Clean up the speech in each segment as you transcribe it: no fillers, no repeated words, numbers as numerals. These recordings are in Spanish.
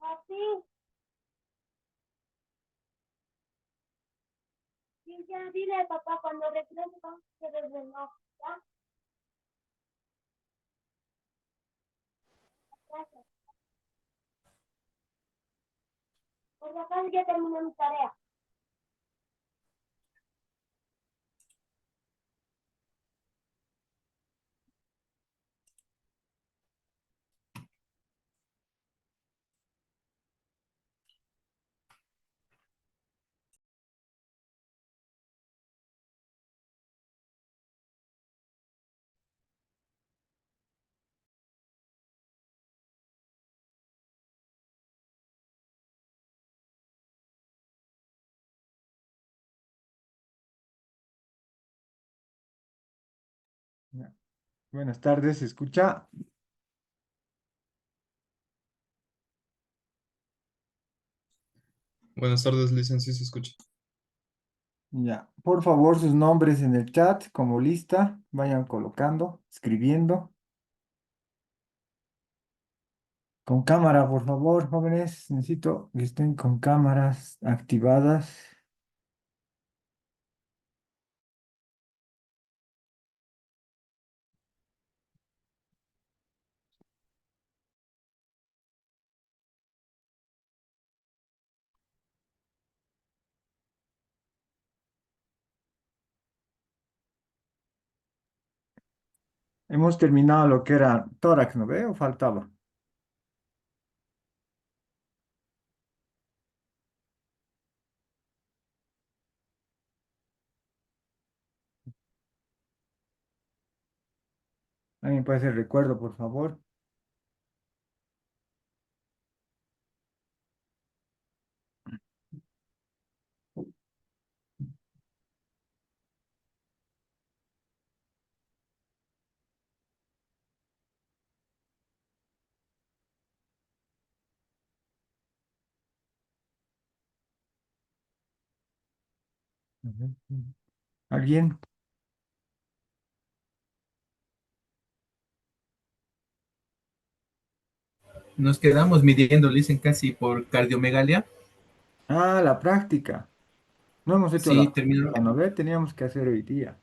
Así, sí, ya dile papá cuando regrese vamos a hacer el reloj, ¿ya? Gracias. Por acá ya terminé mi tarea. Ya. Buenas tardes, ¿se escucha? Buenas tardes, licencia, se escucha. Ya. Por favor, sus nombres en el chat como lista, vayan colocando, escribiendo. Con cámara, por favor, jóvenes, necesito que estén con cámaras activadas. Hemos terminado lo que era tórax, ¿no ve? ¿O faltaba? ¿Alguien puede hacer recuerdo, por favor? Ujú. ¿Alguien? Nos quedamos midiendo, dicen casi por cardiomegalia. Ah, la práctica. No hemos hecho la Sí, terminó. práctica, ¿no ve? Teníamos que hacer hoy día.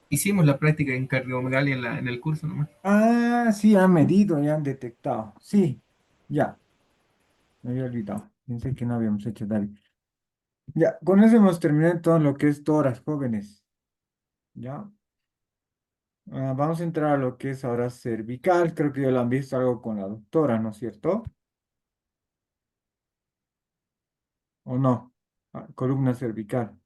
Hicimos la práctica en cardiomegalia en el curso nomás. Ah, sí, han medido y han detectado. Sí, ya, me había olvidado. Pensé que no habíamos hecho nada. Ya, con eso hemos terminado todo lo que es toras, jóvenes. Ya. Vamos a entrar a lo que es ahora cervical. Creo que ya lo han visto algo con la doctora, ¿no es cierto? ¿O no? Columna cervical.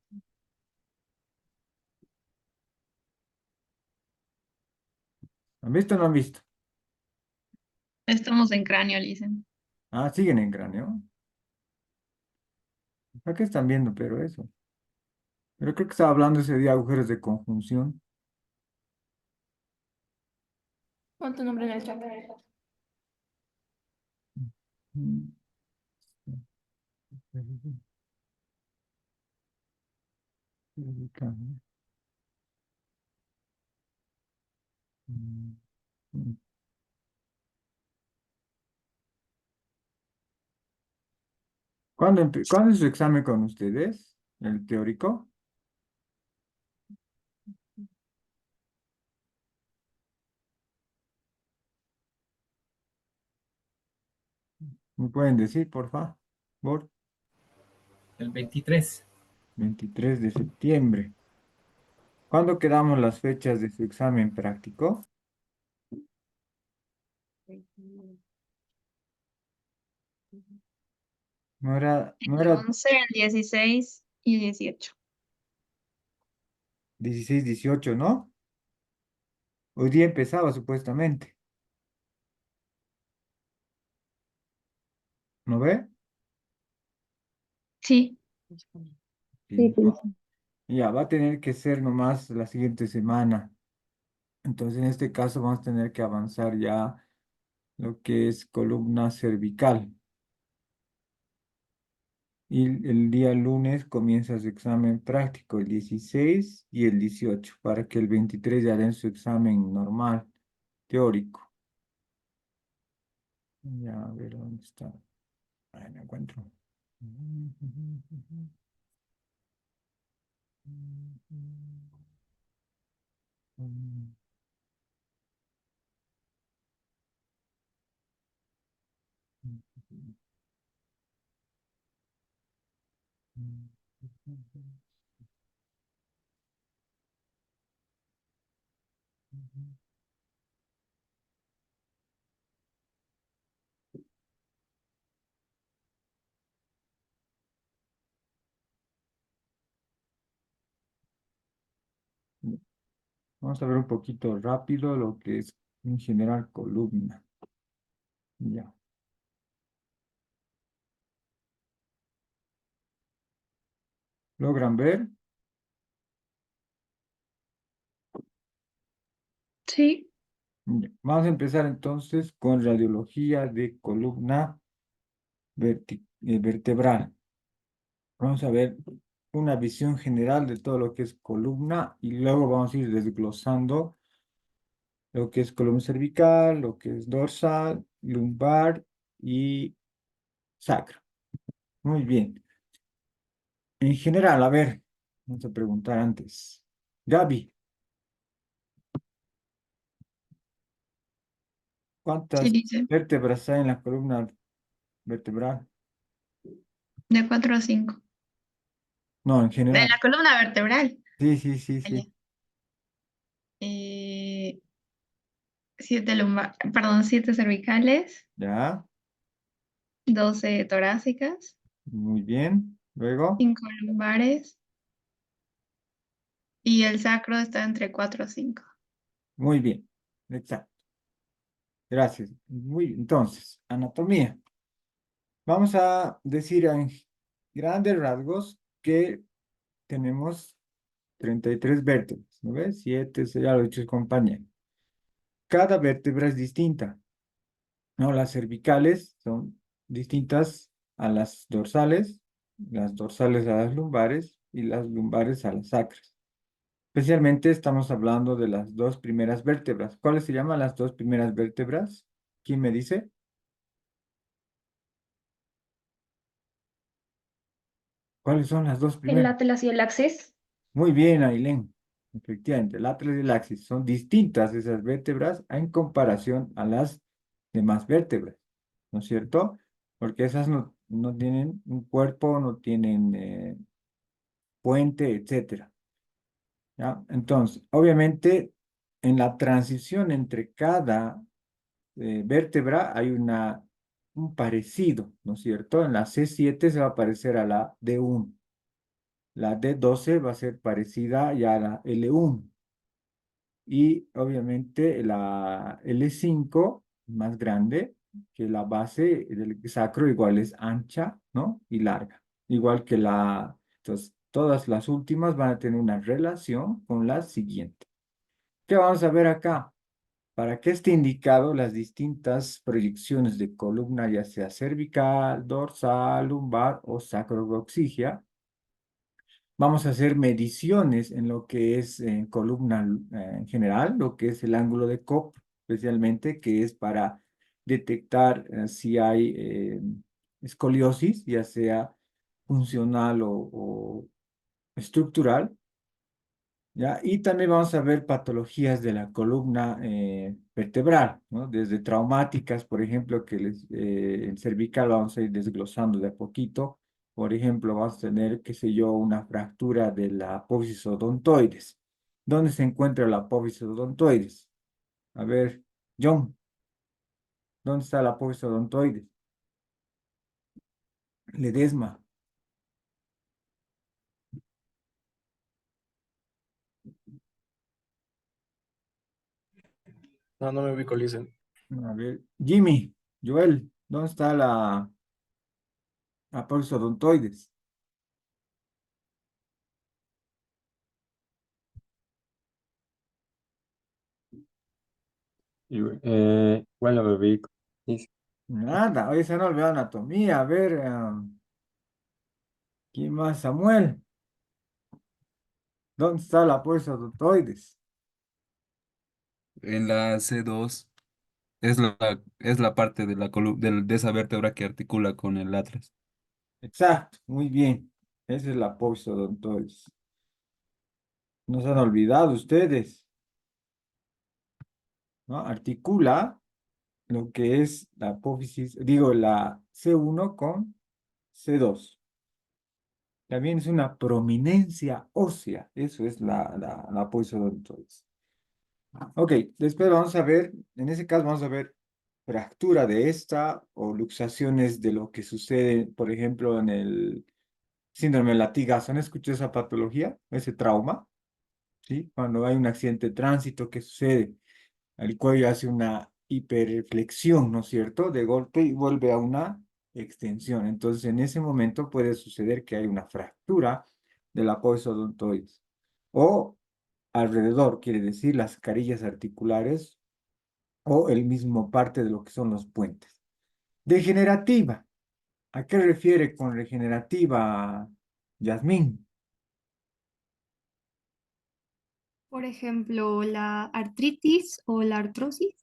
¿Han visto o no han visto? Estamos en cráneo, dicen. Ah, siguen en cráneo. ¿Para qué están viendo, pero eso? Pero creo que estaba hablando ese día de agujeros de conjunción. Pon tu nombre en el chat. Mm, cervical. Mm, mm. ¿Cuándo es su examen con ustedes? ¿El teórico? ¿Me pueden decir, por favor? El 23. 23 de septiembre. ¿Cuándo quedamos las fechas de su examen práctico? No El era 11, el 16 y 18. 16, 18, ¿no? Hoy día empezaba supuestamente. ¿No ve? Sí. Sí, ¿no? Ya, va a tener que ser nomás la siguiente semana. Entonces, en este caso vamos a tener que avanzar ya lo que es columna cervical. Y el día lunes comienza su examen práctico, el 16 y el 18, para que el 23 ya den su examen normal, teórico. Ya, a ver dónde está. Ahí me encuentro. Vamos a ver un poquito rápido lo que es en general columna. Ya. ¿Logran ver? Sí. Ya. Vamos a empezar entonces con radiología de columna vertebral. Vamos a ver una visión general de todo lo que es columna y luego vamos a ir desglosando lo que es columna cervical, lo que es dorsal, lumbar y sacro. Muy bien. En general, a ver, vamos a preguntar antes. Gaby, Sí, ¿cuántas dice. vértebras hay en la columna vertebral? De 4 a 5. No, en De general. la columna vertebral. Sí, sí, sí, Ah, ya. sí. 7 lumbar, perdón, 7 cervicales, Ya, 12 torácicas, muy bien. Luego, 5 lumbares y el sacro está entre 4 a 5. muy bien. Exacto. Gracias. Muy, entonces, anatomía. Vamos a decir en grandes rasgos que tenemos 33 vértebras, ¿no ves? 7, ya lo he dicho, compañía. Cada vértebra es distinta, ¿no? Las cervicales son distintas a las dorsales a las lumbares y las lumbares a las sacras. Especialmente estamos hablando de las dos primeras vértebras. ¿Cuáles se llaman las dos primeras vértebras? ¿Quién me dice? ¿Cuáles son las dos El primeras? Atlas y el Access. Muy bien, Ailén. Efectivamente, el atlas y el axis son distintas esas vértebras en comparación a las demás vértebras, ¿no es cierto? Porque esas no tienen un cuerpo, no tienen puente, etcétera. ¿Ya? Entonces, obviamente, en la transición entre cada vértebra hay un parecido, ¿no es cierto? En la C7 se va a parecer a la D1, la D12 va a ser parecida ya a la L1. Y obviamente la L5 más grande que la base del sacro igual es ancha, ¿no? Y larga. Igual que entonces todas las últimas van a tener una relación con la siguiente. ¿Qué vamos a ver acá? ¿Para qué está indicado las distintas proyecciones de columna, ya sea cervical, dorsal, lumbar o sacrocoxigia? Vamos a hacer mediciones en lo que es columna en general, lo que es el ángulo de Cope, especialmente, que es para detectar si hay escoliosis, ya sea funcional o estructural. ¿Ya? Y también vamos a ver patologías de la columna vertebral, ¿no? Desde traumáticas, por ejemplo, en cervical vamos a ir desglosando de a poquito. Por ejemplo, vamos a tener, qué sé yo, una fractura de la apófisis odontoides. ¿Dónde se encuentra la apófisis odontoides? A ver, John, ¿dónde está la apófisis odontoides? Ledesma. No, no me ubico, Listen. A ver, Jimmy, Joel, ¿dónde está la apófisis odontoides? Bueno, me ubico. Sí, Nada, hoy se han olvidado anatomía. A ver, ¿Quién más? Samuel. ¿Dónde está la fuerza odontoides? En la C2 es la parte de de esa vértebra que articula con el atlas. Exacto, muy bien. Esa es la fuerza odontoides. No se han olvidado ustedes, ¿no? Articula lo que es la apófisis, digo, la C1 con C2. También es una prominencia ósea. Eso es la apófisis odontoides. Ok, después vamos a ver, en ese caso vamos a ver fractura de esta o luxaciones de lo que sucede, por ejemplo, en el síndrome de latigazo. ¿Han escuchado esa patología, ese trauma? ¿Sí? Cuando hay un accidente de tránsito, ¿qué sucede? El cuello hace una hiperflexión, ¿no es cierto? De golpe y vuelve a una extensión. Entonces, en ese momento puede suceder que hay una fractura de la apófisis odontoides. O alrededor, quiere decir las carillas articulares o el mismo parte de lo que son los puentes. Degenerativa. ¿A qué refiere con regenerativa, Yasmín? Por ejemplo, la artritis o la artrosis.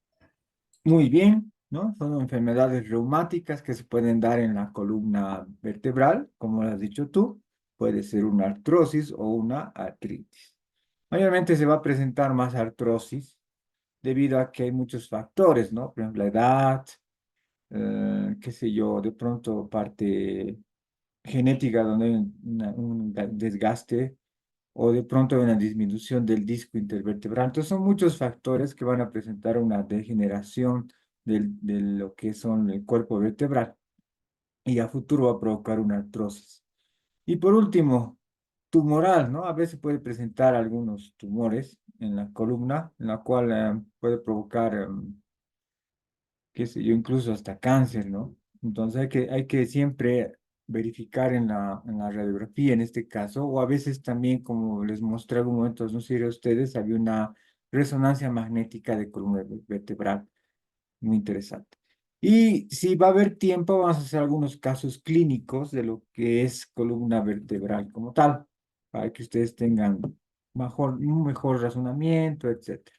Muy bien, ¿no? Son enfermedades reumáticas que se pueden dar en la columna vertebral, como lo has dicho tú. Puede ser una artrosis o una artritis. Mayormente se va a presentar más artrosis debido a que hay muchos factores, ¿no? Por ejemplo, la edad, qué sé yo, de pronto parte genética donde hay un desgaste o de pronto hay una disminución del disco intervertebral. Entonces son muchos factores que van a presentar una degeneración de lo que son el cuerpo vertebral y a futuro va a provocar una artrosis. Y por último, tumoral, ¿no? A veces puede presentar algunos tumores en la columna, en la cual puede provocar qué sé yo, incluso hasta cáncer, ¿no? Entonces hay que siempre verificar en la radiografía en este caso, o a veces también, como les mostré algún momento, no sé si a ustedes, había una resonancia magnética de columna vertebral, muy interesante. Y si va a haber tiempo, vamos a hacer algunos casos clínicos de lo que es columna vertebral como tal, para que ustedes tengan un mejor razonamiento, etcétera.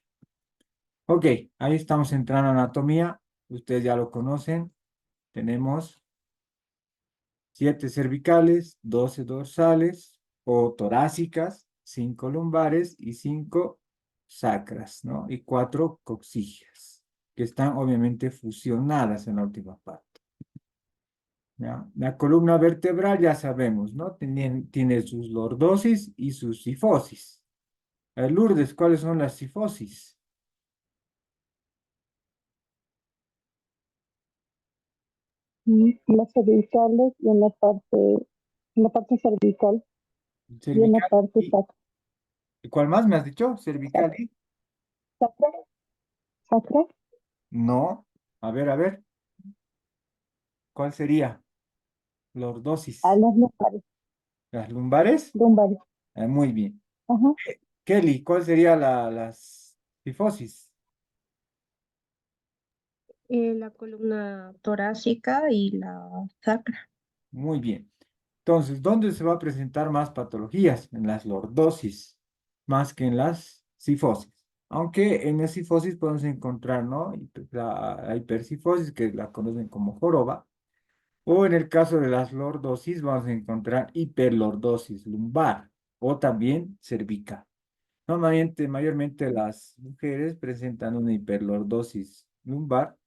Ok, ahí estamos entrando a anatomía. Ustedes ya lo conocen. Tenemos 7 cervicales, 12 dorsales o torácicas, 5 lumbares y 5 sacras, ¿no? Y 4 coxígeas, que están obviamente fusionadas en la última parte. ¿Ya? La columna vertebral ya sabemos, ¿no? Tiene sus lordosis y sus sifosis. Lourdes, ¿cuáles son las sifosis? En las cervicales y en la parte cervical y en la Cervical parte y ¿cuál más me has dicho? Cervical y sacra, sacra, no. A ver, ¿cuál sería? a Lordosis. las lumbares, ¿Las lumbares? lumbares. Muy bien. Ajá. Kelly, ¿cuál sería las tifosis? La columna torácica y la sacra. Muy bien. Entonces, ¿dónde se va a presentar más patologías? En las lordosis, más que en las sifosis. Aunque en la sifosis podemos encontrar, ¿no? La hipersifosis, que la conocen como joroba, o en el caso de las lordosis, vamos a encontrar hiperlordosis lumbar o también cervical. Normalmente, mayormente las mujeres presentan una hiperlordosis lumbar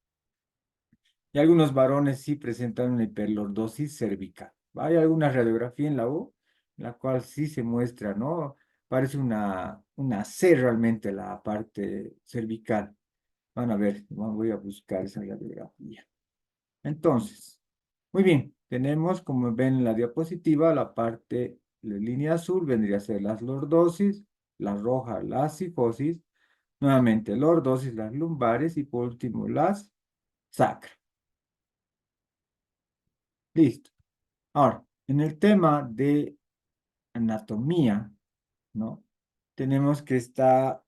y algunos varones sí presentan una hiperlordosis cervical. Hay alguna radiografía en la U, en la cual sí se muestra, ¿no? Parece una C realmente la parte cervical. Van a ver, voy a buscar esa radiografía. Entonces, muy bien, tenemos, como ven en la diapositiva, la parte, la línea azul vendría a ser las lordosis, la roja, la sifosis, nuevamente lordosis, las lumbares y por último las sacras. Listo. Ahora, en el tema de anatomía, ¿no? Tenemos que está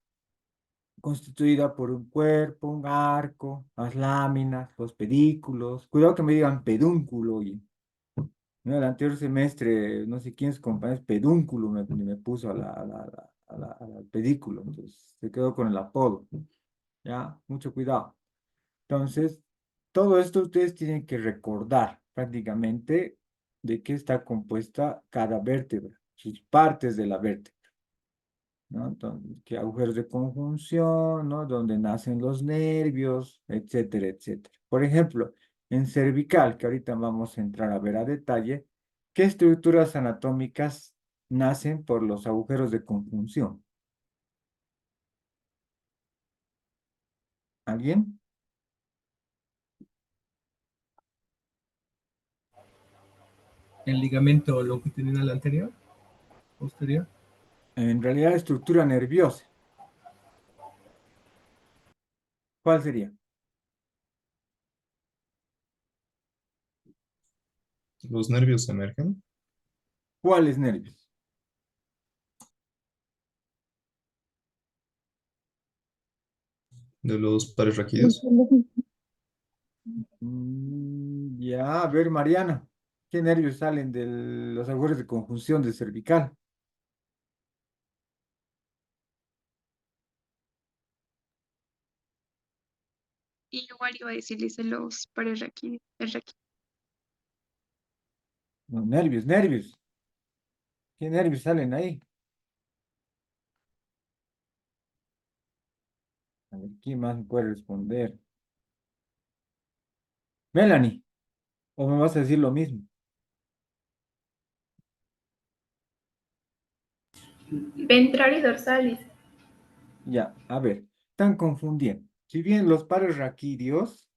constituida por un cuerpo, un arco, las láminas, los pedículos. Cuidado que me digan pedúnculo, oye. ¿no? El anterior semestre, no sé quién es compañero, pedúnculo me puso al pedículo, entonces se quedó con el apodo. Ya, mucho cuidado. Entonces, todo esto ustedes tienen que recordar prácticamente de qué está compuesta cada vértebra, sus partes de la vértebra, ¿no? Entonces, qué agujeros de conjunción, ¿no? Donde nacen los nervios, etcétera, etcétera. Por ejemplo, en cervical, que ahorita vamos a entrar a ver a detalle, ¿qué estructuras anatómicas nacen por los agujeros de conjunción? ¿Alguien? El ligamento longitudinal anterior, posterior. En realidad, estructura nerviosa. ¿Cuál sería? Los nervios emergen ¿Cuáles nervios? de los pares raquídeos. Ya, a ver, Mariana, ¿qué nervios salen de los agujeros de conjunción de cervical? Y igual iba a decirles los pares raquídeos. No, nervios, nervios. ¿Qué nervios salen ahí? A ver, ¿quién más me puede responder? Melanie, ¿o me vas a decir lo mismo? Ventrales dorsales. Ya, a ver, están confundiendo. Si bien los pares raquídeos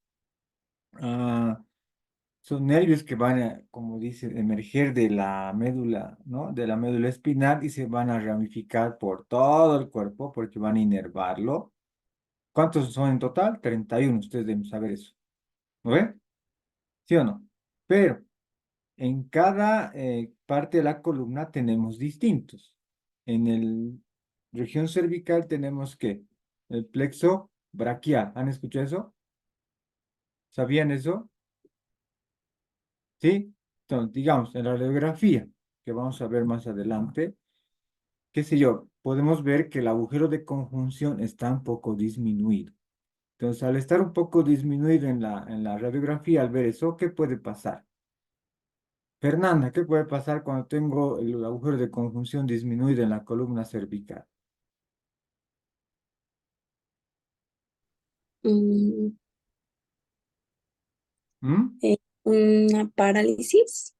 ah, son nervios que van a, como dice, emerger de la médula, ¿no? De la médula espinal y se van a ramificar por todo el cuerpo porque van a inervarlo. ¿Cuántos son en total? 31, ustedes deben saber eso. ¿No ve? ¿Sí o no? Pero en cada parte de la columna tenemos distintos. En el región cervical tenemos que el plexo braquial. ¿Han escuchado eso? ¿Sabían eso? ¿Sí? Entonces, digamos, en la radiografía, que vamos a ver más adelante, qué sé yo, podemos ver que el agujero de conjunción está un poco disminuido. Entonces, al estar un poco disminuido en la radiografía, al ver eso, ¿qué puede pasar? Fernanda, ¿qué puede pasar cuando tengo el agujero de conjunción disminuido en la columna cervical? Mm, ¿Mm? una parálisis.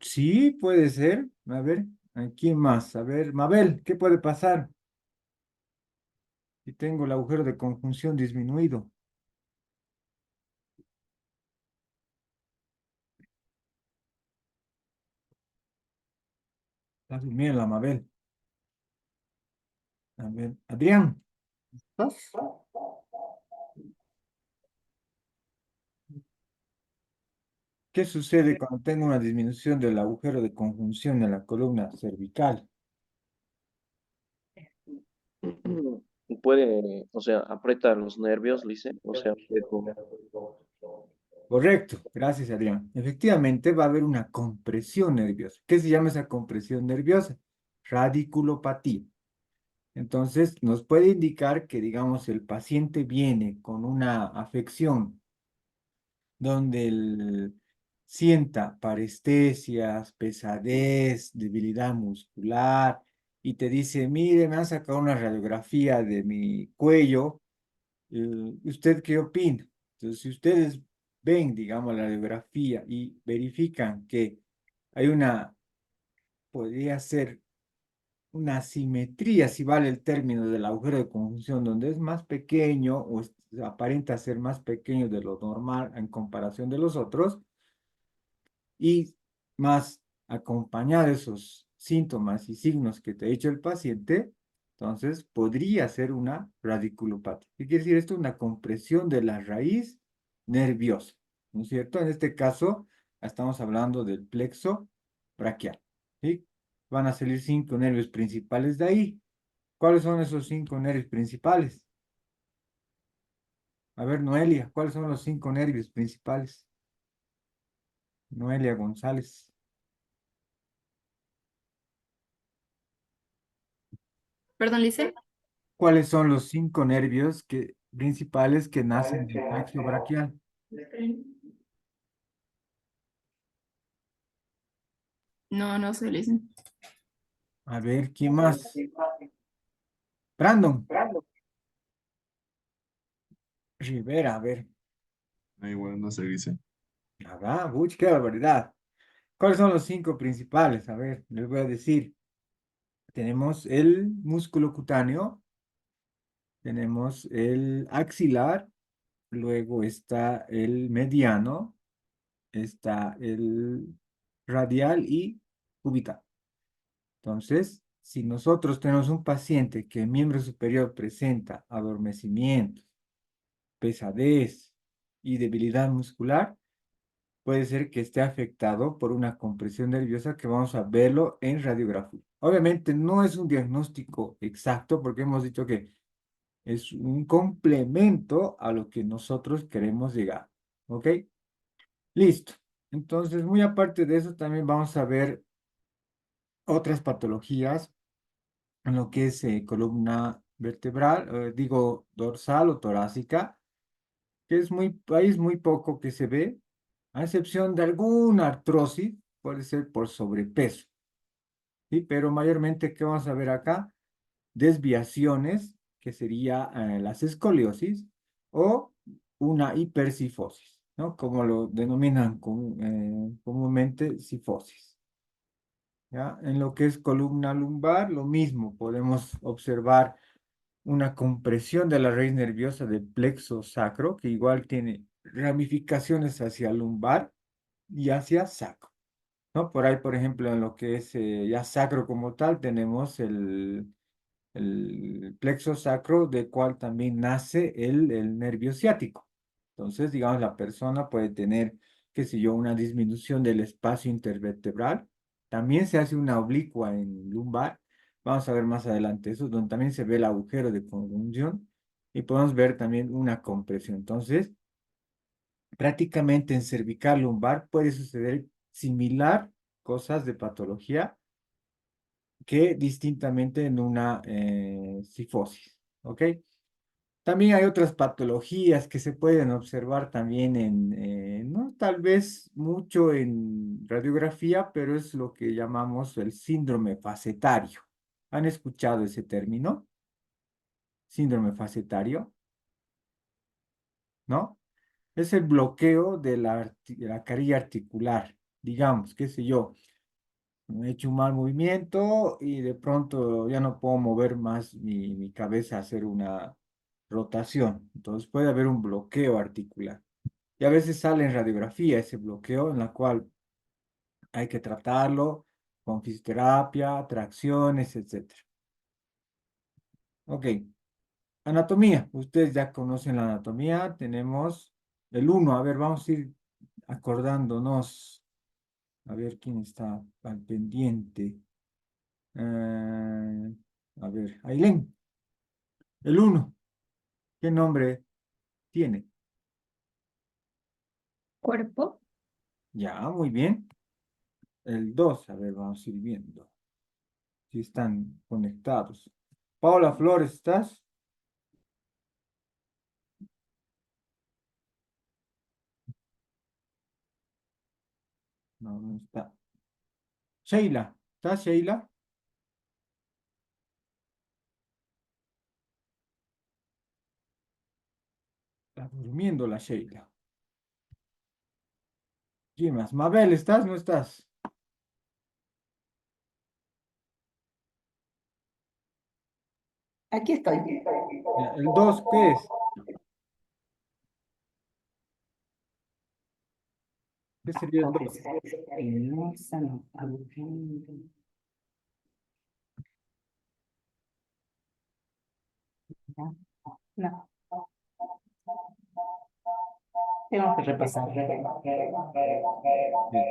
Sí, puede ser. A ver, aquí más. A ver, Mabel, ¿qué puede pasar si tengo el agujero de conjunción disminuido? Está durmiendo la Mabel. A ver, Adrián, ¿qué sucede cuando tengo una disminución del agujero de conjunción en la columna cervical? Puede, o sea, aprieta los nervios, dice, o sea, Correcto, gracias Adrián. Efectivamente va a haber una compresión nerviosa. ¿Qué se llama esa compresión nerviosa? Radiculopatía. Entonces nos puede indicar que, digamos, el paciente viene con una afección donde él sienta parestesias, pesadez, debilidad muscular y te dice, mire, me han sacado una radiografía de mi cuello. ¿Usted qué opina? Entonces, si ustedes ven, digamos, la radiografía y verifican que hay podría ser una asimetría, si vale el término del agujero de conjunción, donde es más pequeño o aparenta ser más pequeño de lo normal en comparación de los otros, y más acompañar esos síntomas y signos que te ha dicho el paciente, entonces podría ser una radiculopatía. ¿Qué quiere decir esto? Una compresión de la raíz nerviosa, ¿no es cierto? En este caso, estamos hablando del plexo braquial, ¿sí? Van a salir 5 nervios principales de ahí. ¿Cuáles son esos 5 nervios principales? A ver, Noelia, ¿cuáles son los 5 nervios principales? Noelia González. Perdón, Lice. ¿Cuáles son los 5 nervios principales que nacen del plexo braquial? No, no sé, Lice. A ver, ¿quién más? Brandon. Rivera, a ver. Igual no se dice. Ah, uy, qué barbaridad. ¿Cuáles son los 5 principales? A ver, les voy a decir. Tenemos el músculo cutáneo, tenemos el axilar, luego está el mediano, está el radial y cubital. Entonces, si nosotros tenemos un paciente que en miembro superior presenta adormecimiento, pesadez y debilidad muscular, puede ser que esté afectado por una compresión nerviosa que vamos a verlo en radiografía. Obviamente no es un diagnóstico exacto porque hemos dicho que es un complemento a lo que nosotros queremos llegar. ¿Ok? Listo. Entonces, muy aparte de eso, también vamos a ver otras patologías en lo que es columna vertebral, digo dorsal o torácica, que es muy poco que se ve, a excepción de alguna artrosis, puede ser por sobrepeso, ¿sí? Pero mayormente, ¿qué vamos a ver acá? Desviaciones, que sería las escoliosis, o una hipercifosis, ¿no? Como lo denominan comúnmente cifosis. ¿Ya? En lo que es columna lumbar, lo mismo, podemos observar una compresión de la raíz nerviosa del plexo sacro, que igual tiene ramificaciones hacia lumbar y hacia sacro, ¿no? Por ahí, por ejemplo, en lo que es ya sacro como tal, tenemos el plexo sacro, del cual también nace el nervio ciático. Entonces, digamos, la persona puede tener, qué sé yo, una disminución del espacio intervertebral. También se hace una oblicua en lumbar. Vamos a ver más adelante eso, donde también se ve el agujero de conjunción y podemos ver también una compresión. Entonces, prácticamente en cervical lumbar puede suceder similar cosas de patología que distintamente en una cifosis, ¿ok? También hay otras patologías que se pueden observar también no tal vez mucho en radiografía, pero es lo que llamamos el síndrome facetario. ¿Han escuchado ese término? Síndrome facetario, ¿no? Es el bloqueo de de la carilla articular, digamos, qué sé yo. He hecho un mal movimiento y de pronto ya no puedo mover más mi cabeza a hacer una rotación. Entonces puede haber un bloqueo articular. Y a veces sale en radiografía ese bloqueo en la cual hay que tratarlo con fisioterapia, tracciones, etcétera. Ok, anatomía. Ustedes ya conocen la anatomía. Tenemos el uno. A ver, vamos a ir acordándonos. A ver quién está al pendiente. A ver, Ailén, el uno, ¿qué nombre tiene? Cuerpo. Ya, muy bien. El 2, a ver, vamos a ir viendo si están conectados. Paula Flores, ¿estás? No, no está. Sheila, ¿estás, Sheila? Está durmiendo la Sheila. ¿Quién más? Mabel, ¿estás? ¿No estás? Aquí estoy. Ya, el 2, ¿qué es? ¿Qué sería el 2? No, tengo que repasar.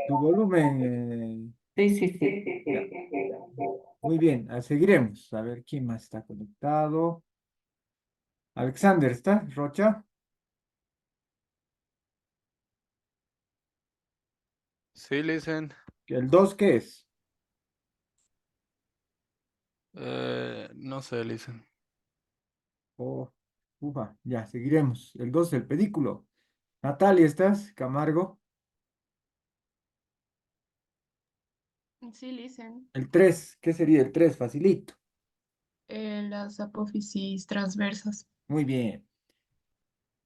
Tu volumen. Sí, sí, sí. Ya. Muy bien, seguiremos. A ver quién más está conectado. Alexander, ¿está? Rocha. Sí, listen. ¿El 2 qué es? No sé, listen. Oh, ufa, ya, seguiremos. El 2 el pedículo. Natalia, ¿estás? Camargo. Sí, listen. El 3, ¿qué sería el 3? Facilito. Las apófisis transversas. Muy bien.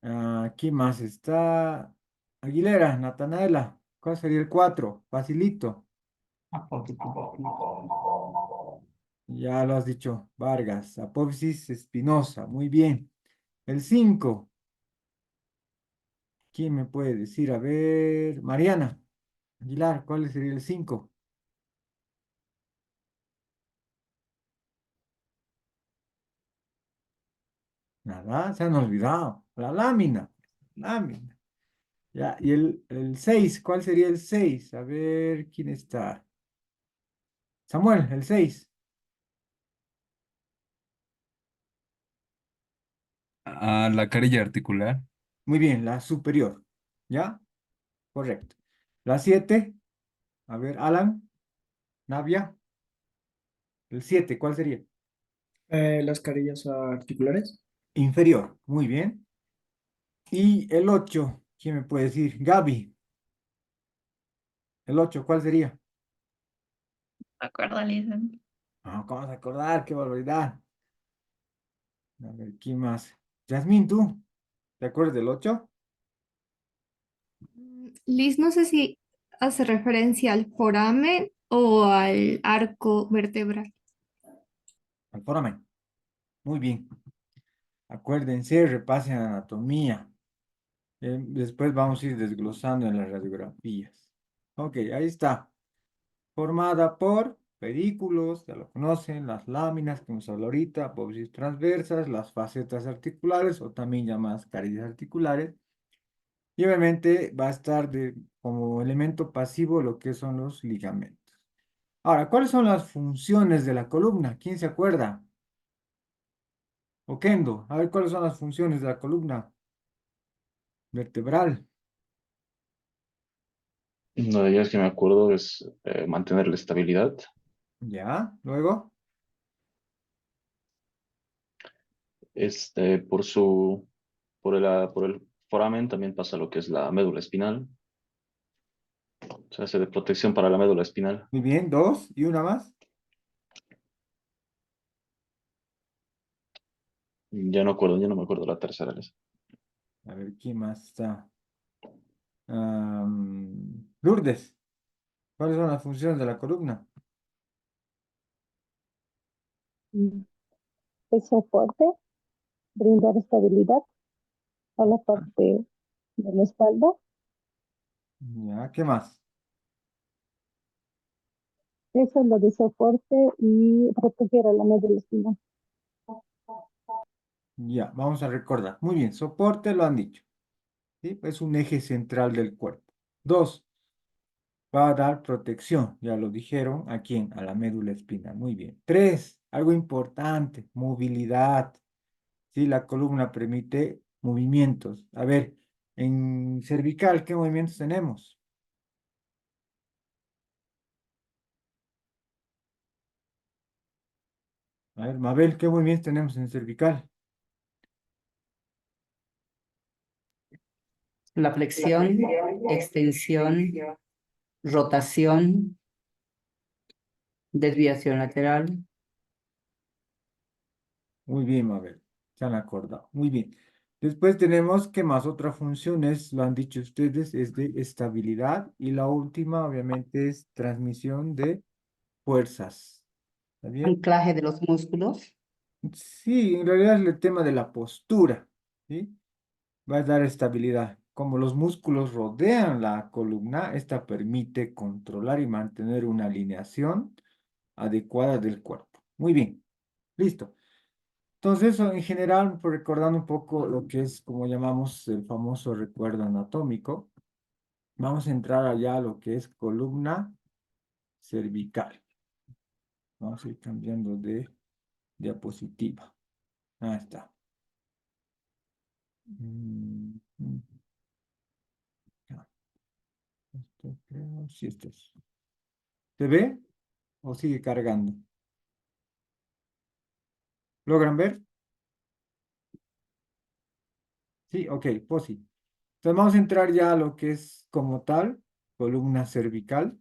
Aquí más está Aguilera, Natanaela. ¿Cuál sería el 4? Facilito. Ya lo has dicho, Vargas. Apófisis espinosa. Muy bien. El 5. ¿Quién me puede decir? A ver, Mariana Aguilar, ¿cuál sería el 5? Nada, se han olvidado. La lámina. Lámina. Ya, y el 6, ¿cuál sería el 6? A ver, ¿quién está? Samuel, el 6. Ah, la carilla articular. Muy bien, la superior. ¿Ya? Correcto. La 7, a ver, Alan, Navia, el 7, ¿cuál sería? Las carillas articulares. Inferior. Muy bien. Y el 8, ¿quién me puede decir? Gaby, el 8, ¿cuál sería? ¿De acuerdo, listen? Ah, ¿cómo vas a acordar? ¡Qué barbaridad! A ver, ¿quién más? Yasmín, ¿tú? ¿Te acuerdas del 8? Liz, no sé si hace referencia al foramen o al arco vertebral. Al foramen. Muy bien. Acuérdense, repasen anatomía. Después vamos a ir desglosando en las radiografías. Ok, ahí está. Formada por pedículos, ya lo conocen, las láminas que hemos hablado ahorita, apófisis transversas, las facetas articulares o también llamadas carillas articulares. Y obviamente va a estar como elemento pasivo lo que son los ligamentos. Ahora, ¿cuáles son las funciones de la columna? ¿Quién se acuerda? Oquendo, a ver cuáles son las funciones de la columna vertebral. Una de ellas que me acuerdo es mantener la estabilidad. Ya, luego. Por el foramen también pasa lo que es la médula espinal. Se hace de protección para la médula espinal. Muy bien, dos y una más. Ya no me acuerdo la tercera. A ver, ¿quién más está? Lourdes, ¿cuáles son las funciones de la columna? Mm, Es soporte, brindar estabilidad a la parte de la espalda. Ya, ¿qué más? Eso es lo de soporte y proteger a la médula espinal. Ya, vamos a recordar. Muy bien, soporte lo han dicho. ¿Sí? Es un eje central del cuerpo. Dos, va a dar protección, ya lo dijeron, ¿a quién? A la médula espinal. Muy bien. Tres, algo importante, movilidad. ¿Sí? La columna permite movimientos. A ver, en cervical, ¿qué movimientos tenemos? A ver, Mabel, ¿qué movimientos tenemos en cervical? La flexión, extensión, rotación, desviación lateral. Muy bien, Mabel. Se han acordado. Muy bien. Después tenemos que más otras funciones, lo han dicho ustedes, es de estabilidad y la última, obviamente, es transmisión de fuerzas. ¿Está bien? Anclaje de los músculos. Sí, en realidad es el tema de la postura, ¿sí? Va a dar estabilidad. Como los músculos rodean la columna, esta permite controlar y mantener una alineación adecuada del cuerpo. Muy bien, listo. Entonces, eso en general, pues, recordando un poco lo que es, como llamamos, el famoso recuerdo anatómico, vamos a entrar allá a lo que es columna cervical. Vamos a ir cambiando de diapositiva. Ahí está. Mm, mm. Ya. Creo, sí, esto es. ¿Se ve o sigue cargando? ¿Logran ver? Sí, ok, pues sí. Entonces vamos a entrar ya a lo que es como tal, columna cervical.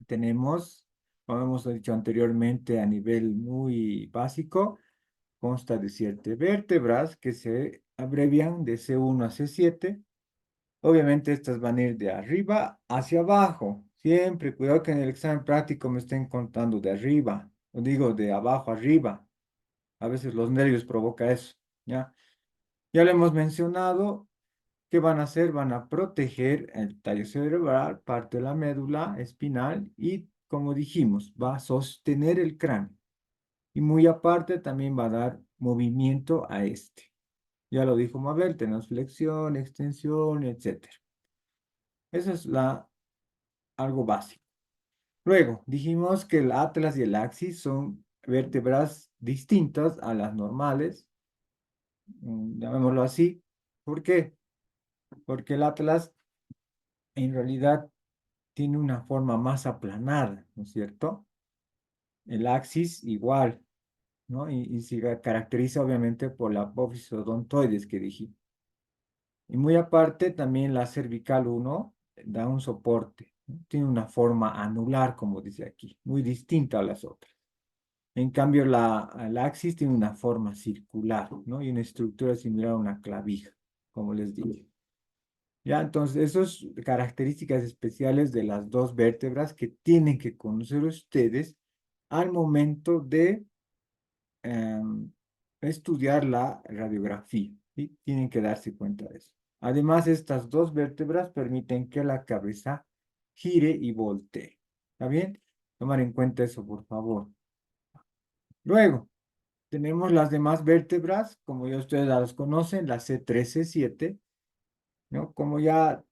Tenemos, como hemos dicho anteriormente, a nivel muy básico, consta de 7 vértebras que se abrevian de C1 a C7. Obviamente estas van a ir de arriba hacia abajo. Siempre, cuidado que en el examen práctico me estén contando de arriba, o digo de abajo arriba. A veces los nervios provoca eso, ¿ya? Ya lo hemos mencionado. ¿Qué van a hacer? Van a proteger el tallo cerebral, parte de la médula espinal y, como dijimos, va a sostener el cráneo. Y muy aparte también va a dar movimiento a este. Ya lo dijo Mabel, tenemos flexión, extensión, etc. Eso es algo básico. Luego, dijimos que el atlas y el axis son vértebras distintas a las normales, llamémoslo así. ¿Por qué? Porque el atlas en realidad tiene una forma más aplanada, ¿no es cierto? El axis igual, ¿no? Y se caracteriza obviamente por la apófisis odontoides que dijimos. Y muy aparte, también la cervical 1 da un soporte, ¿no? Tiene una forma anular, como dice aquí, muy distinta a las otras. En cambio, el axis tiene una forma circular, ¿no? Y una estructura similar a una clavija, como les dije. Ya, entonces, esas características especiales de las dos vértebras que tienen que conocer ustedes al momento de estudiar la radiografía. ¿Sí? Tienen que darse cuenta de eso. Además, estas dos vértebras permiten que la cabeza gire y voltee. ¿Está bien? Tomar en cuenta eso, por favor. Luego, tenemos las demás vértebras, como ya ustedes las conocen, la C3, C7, ¿no? Como ya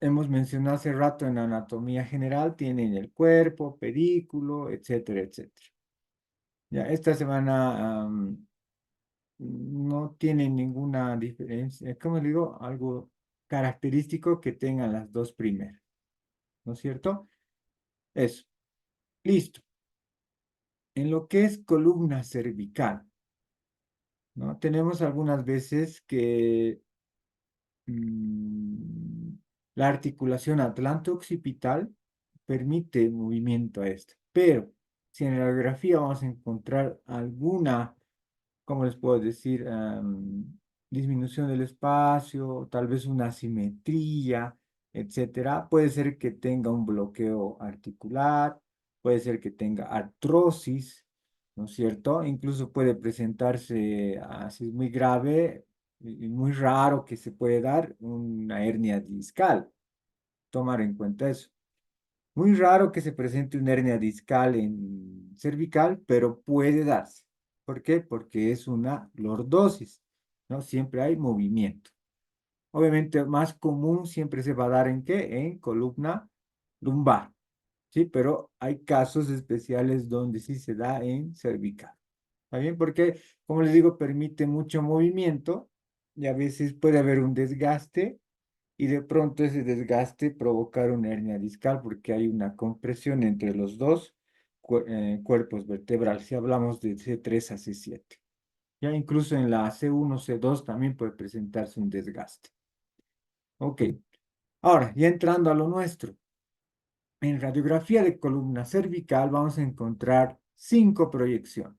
hemos mencionado hace rato en la anatomía general, tienen el cuerpo, pedículo, etcétera, etcétera. Ya, esta semana no tienen ninguna diferencia, ¿cómo le digo? Algo característico que tengan las dos primeras, ¿no es cierto? Eso, listo. En lo que es columna cervical, ¿no? Tenemos algunas veces que la articulación atlante-occipital permite movimiento a esto. Pero si en la radiografía vamos a encontrar alguna, ¿cómo les puedo decir? Disminución del espacio, tal vez una asimetría, etcétera. Puede ser que tenga un bloqueo articular, puede ser que tenga artrosis, ¿no es cierto? Incluso puede presentarse, así es muy grave y muy raro que se puede dar una hernia discal. Tomar en cuenta eso. Muy raro que se presente una hernia discal en cervical, pero puede darse. ¿Por qué? Porque es una lordosis, ¿no? Siempre hay movimiento. Obviamente, más común siempre se va a dar ¿en qué? En columna lumbar, ¿sí? Pero hay casos especiales donde sí se da en cervical. ¿Está bien? Porque, como les digo, permite mucho movimiento y a veces puede haber un desgaste y de pronto ese desgaste provocar una hernia discal porque hay una compresión entre los dos cuerpos vertebrales. Si hablamos de C3 a C7. Ya incluso en la C1, C2 también puede presentarse un desgaste. Ok. Ahora, ya entrando a lo nuestro. En radiografía de columna cervical vamos a encontrar 5 proyecciones.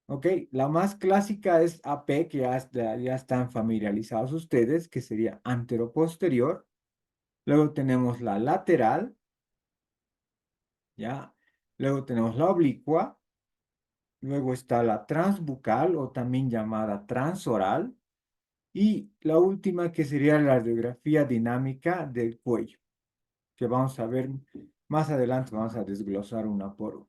Ok, la más clásica es AP, que ya están familiarizados ustedes, que sería anteroposterior. Luego tenemos la lateral, ¿ya? Luego tenemos la oblicua. Luego está la transbucal o también llamada transoral. Y la última que sería la radiografía dinámica del cuello, que vamos a ver más adelante, vamos a desglosar una por una.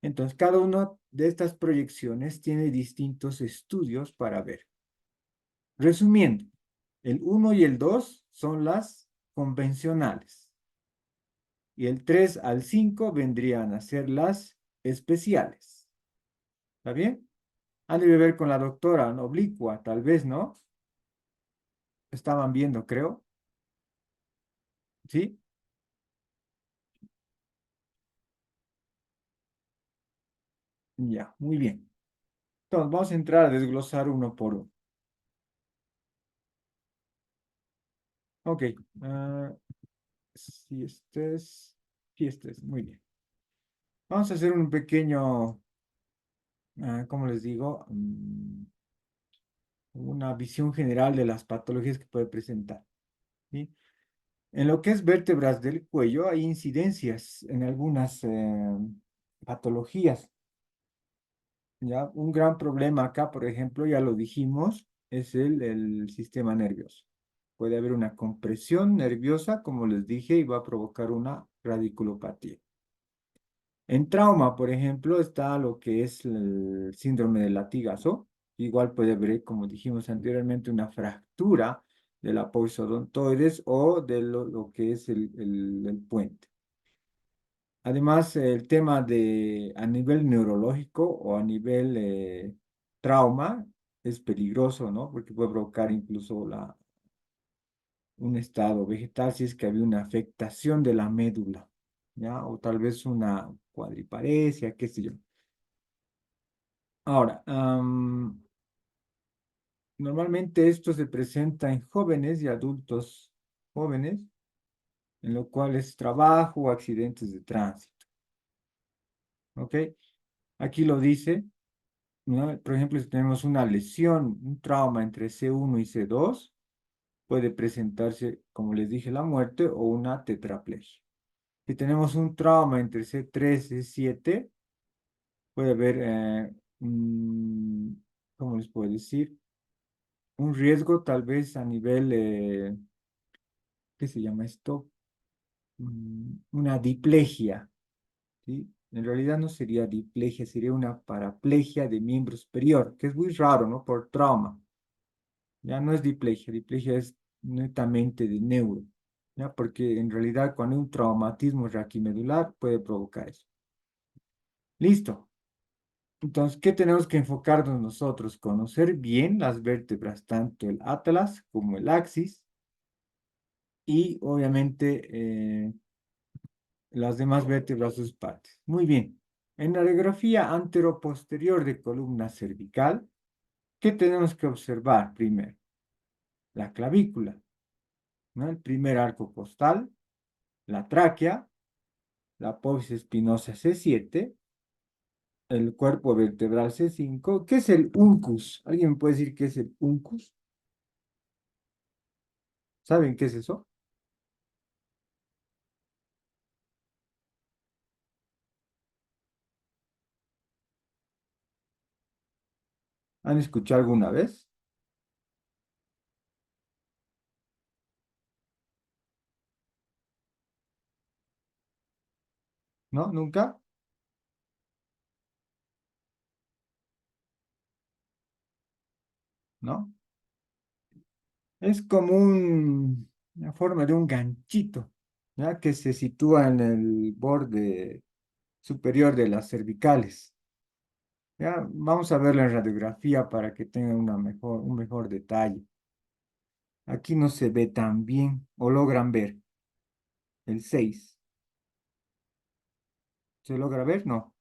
Entonces, cada una de estas proyecciones tiene distintos estudios para ver. Resumiendo, el 1 y el 2 son las convencionales. Y el 3 al 5 vendrían a ser las especiales. ¿Está bien? Han de ver con la doctora, ¿no? Oblicua, tal vez, ¿no? Estaban viendo, creo. ¿Sí? Ya, muy bien. Entonces, vamos a entrar a desglosar uno por uno. Ok. Si este es... Si este es, muy bien. Vamos a hacer un pequeño, ¿cómo les digo? Una visión general de las patologías que puede presentar. ¿Sí? En lo que es vértebras del cuello hay incidencias en algunas patologías. ¿Ya? Un gran problema acá, por ejemplo, ya lo dijimos, es el sistema nervioso. Puede haber una compresión nerviosa, como les dije, y va a provocar una radiculopatía. En trauma, por ejemplo, está lo que es el síndrome del latigazo. Igual puede haber, como dijimos anteriormente, una fractura de la odontoides o de lo que es el puente. Además, el tema de a nivel neurológico o a nivel trauma es peligroso, ¿no? Porque puede provocar incluso un estado vegetal si es que había una afectación de la médula, ¿ya? O tal vez una cuadriparesia, qué sé yo. Ahora, normalmente esto se presenta en jóvenes y adultos jóvenes, en lo cual es trabajo o accidentes de tránsito. ¿Ok? Aquí lo dice, ¿no? Por ejemplo, si tenemos una lesión, un trauma entre C1 y C2, puede presentarse, como les dije, la muerte o una tetraplegia. Si tenemos un trauma entre C3 y C7, puede haber, ¿cómo les puedo decir? Un riesgo tal vez a nivel, ¿qué se llama esto? Una diplegia, ¿sí? En realidad no sería diplegia, sería una paraplegia de miembro superior, que es muy raro, ¿no? Por trauma. Ya no es diplegia, diplegia es netamente de neuro, ¿ya? Porque en realidad cuando hay un traumatismo raquimedular puede provocar eso. Listo. Entonces, ¿qué tenemos que enfocarnos nosotros? Conocer bien las vértebras, tanto el atlas como el axis, y obviamente las demás vértebras, sus partes. Muy bien. En la radiografía anteroposterior de columna cervical, ¿qué tenemos que observar primero? La clavícula, ¿no? El primer arco costal, la tráquea, la apófisis espinosa C7, el cuerpo vertebral C5. ¿Qué es el uncus? ¿Alguien me puede decir qué es el uncus? ¿Saben qué es eso? ¿Han escuchado alguna vez? ¿No? ¿Nunca? ¿No? Es como una forma de un ganchito, ¿ya? Que se sitúa en el borde superior de las cervicales. ¿Ya? Vamos a verlo en radiografía para que tengan un mejor detalle. Aquí no se ve tan bien, o logran ver el 6. ¿Se logra ver? No.